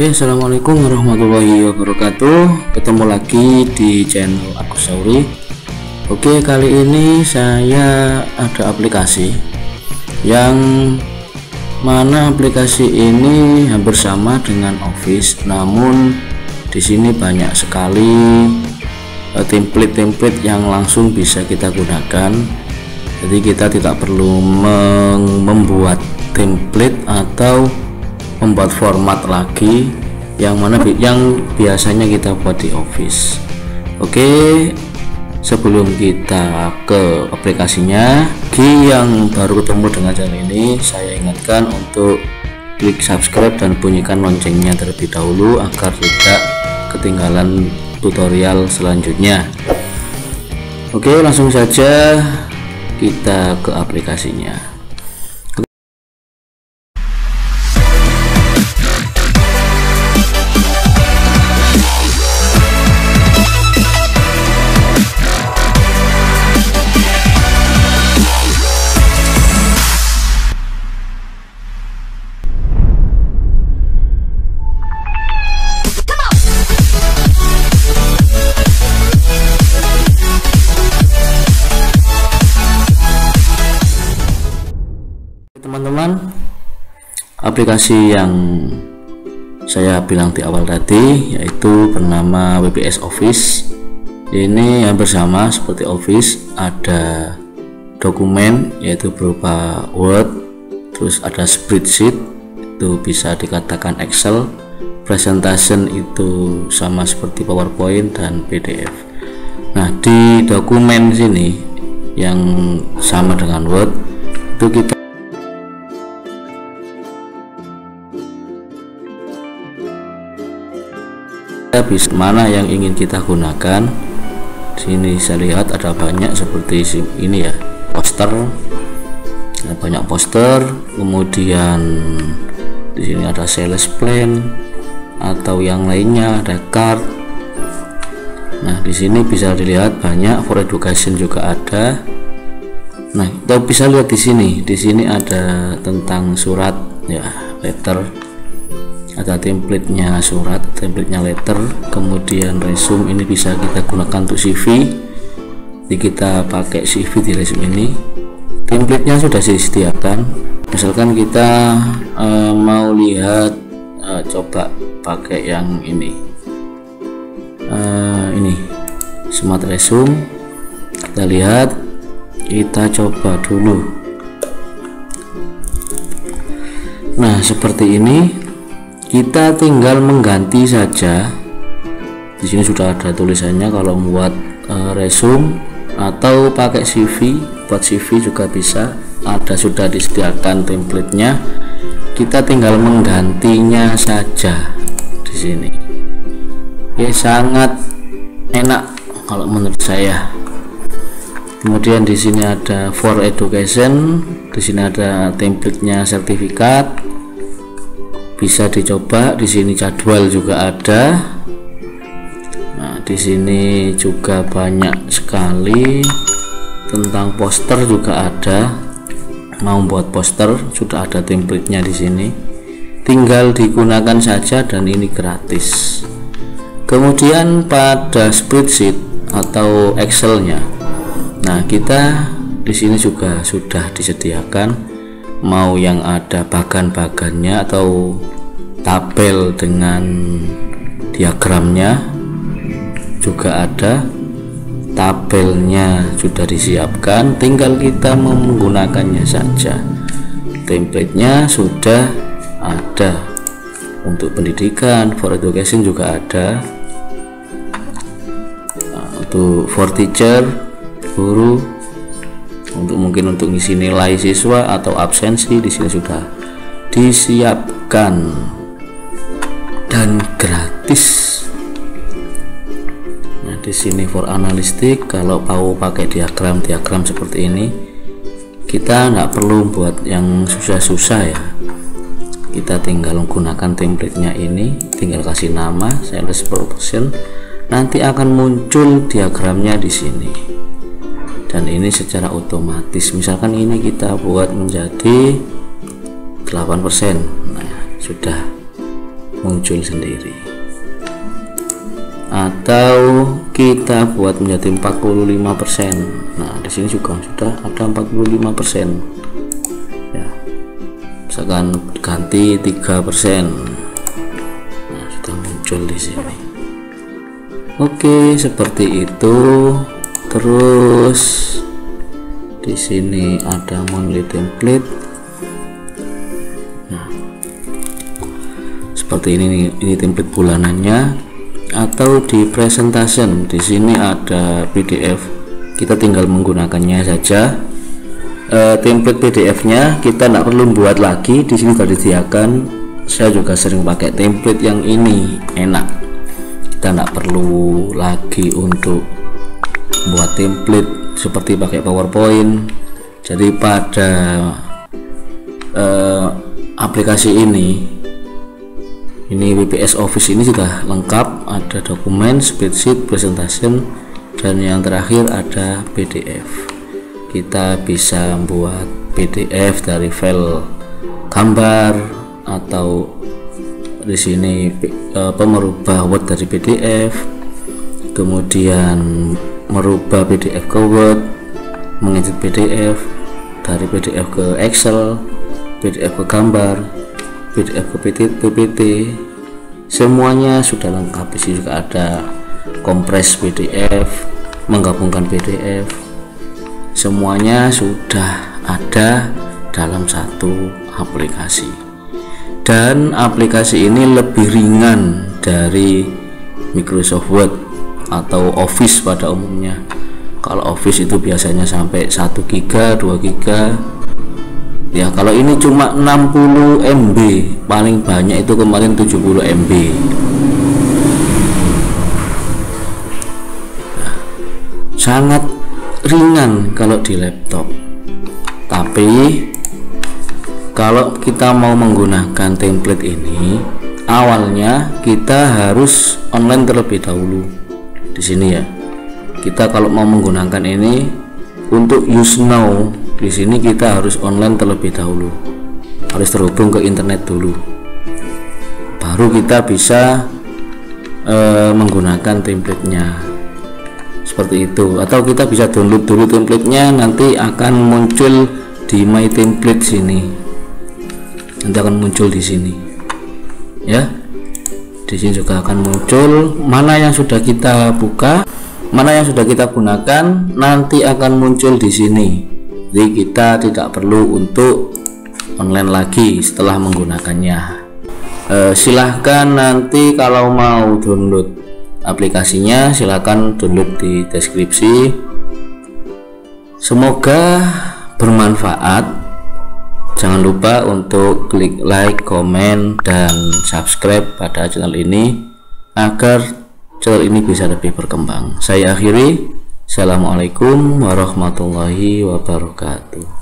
Oke, assalamualaikum warahmatullahi wabarakatuh. Ketemu lagi di channel Agus Sauri. Oke, kali ini saya ada aplikasi yang mana aplikasi ini hampir sama dengan Office, namun di sini banyak sekali template-template yang langsung bisa kita gunakan. Jadi kita tidak perlu membuat template atau membuat format lagi yang biasanya kita buat di Office. Oke, sebelum kita ke aplikasinya, bagi yang baru ketemu dengan channel ini, saya ingatkan untuk klik subscribe dan bunyikan loncengnya terlebih dahulu agar tidak ketinggalan tutorial selanjutnya. Oke, langsung saja kita ke aplikasinya. Teman-teman, aplikasi yang saya bilang di awal tadi yaitu bernama WPS Office. Ini hampir sama seperti Office, ada dokumen yaitu berupa Word, terus ada spreadsheet itu bisa dikatakan Excel, presentation itu sama seperti PowerPoint dan PDF. Nah, di dokumen sini yang sama dengan Word itu kita bisa mana yang ingin kita gunakan. Sini saya lihat ada banyak seperti ini ya, poster, ada banyak poster, kemudian di sini ada sales plan atau yang lainnya, ada card. Nah, di sini bisa dilihat banyak, for education juga ada. Nah, kita bisa lihat di sini ada tentang surat ya, letter, ada templatenya surat, templatenya letter, kemudian resume ini bisa kita gunakan untuk CV. Jadi kita pakai CV di resume ini, templatenya sudah disediakan. Misalkan kita mau lihat, coba pakai yang ini smart resume, kita lihat, kita coba dulu. Nah, seperti ini. Kita tinggal mengganti saja. Di sini sudah ada tulisannya kalau membuat resume atau pakai CV, buat CV juga bisa. Ada sudah disediakan templatenya. Kita tinggal menggantinya saja di sini. Oke, sangat enak kalau menurut saya. Kemudian di sini ada for education, di sini ada templatenya sertifikat. Bisa dicoba, di sini jadwal juga ada. Nah, di sini juga banyak sekali tentang poster juga ada. Mau buat poster sudah ada templatenya di sini. Tinggal digunakan saja dan ini gratis. Kemudian pada spreadsheet atau Excelnya, nah kita di sini juga sudah disediakan. Mau yang ada bagan-bagannya atau tabel dengan diagramnya juga ada, tabelnya sudah disiapkan, tinggal kita menggunakannya saja. Templatenya sudah ada untuk pendidikan, for education juga ada, untuk for teacher, guru, mungkin untuk ngisi nilai siswa atau absensi, di sini sudah disiapkan dan gratis. Nah, di sini for analistik, kalau mau pakai diagram seperti ini, kita nggak perlu buat yang susah-susah ya. Kita tinggal menggunakan templatenya ini, tinggal kasih nama sales proportion, nanti akan muncul diagramnya di sini. Dan ini secara otomatis, misalkan ini kita buat menjadi 8%. Nah, sudah muncul sendiri. Atau kita buat menjadi 45%. Nah, di sini juga sudah ada 45%. Ya. Misalkan ganti 3%. Nah, sudah muncul di sini. Oke, seperti itu. Terus di sini ada monthly template. Nah, seperti ini template bulanannya. Atau di presentation, di sini ada PDF, kita tinggal menggunakannya saja. Template PDF-nya kita tidak perlu buat lagi, di sini sudah disediakan. Saya juga sering pakai template yang ini, enak. Kita tidak perlu lagi untuk buat template seperti pakai PowerPoint. Jadi pada aplikasi ini WPS Office ini sudah lengkap, ada dokumen, spreadsheet, presentation, dan yang terakhir ada PDF. Kita bisa buat PDF dari file gambar, atau di sini merubah Word dari PDF, kemudian merubah PDF ke Word, mengedit PDF dari PDF ke Excel, PDF ke gambar, PDF ke PPT, semuanya sudah lengkap. Di sini juga ada kompres PDF, menggabungkan PDF, semuanya sudah ada dalam satu aplikasi. Dan aplikasi ini lebih ringan dari Microsoft Word atau Office pada umumnya. Kalau Office itu biasanya sampai 1 GB, 2 GB. Ya, kalau ini cuma 60 MB, paling banyak itu kemarin 70 MB. Nah, sangat ringan kalau di laptop. Tapi kalau kita mau menggunakan template ini, awalnya kita harus online terlebih dahulu. Di sini ya. Kita kalau mau menggunakan ini untuk use now, di sini kita harus online terlebih dahulu, harus terhubung ke internet dulu, baru kita bisa menggunakan templatenya seperti itu. Atau kita bisa download dulu templatenya, nanti akan muncul di my template sini, nanti akan muncul di sini ya. Di sini juga akan muncul mana yang sudah kita buka, mana yang sudah kita gunakan, nanti akan muncul di sini. Jadi kita tidak perlu untuk online lagi setelah menggunakannya. Silahkan nanti kalau mau download aplikasinya, silahkan download di deskripsi. Semoga bermanfaat. Jangan lupa untuk klik like, komen, dan subscribe pada channel ini agar channel ini bisa lebih berkembang. Saya akhiri. Assalamualaikum warahmatullahi wabarakatuh.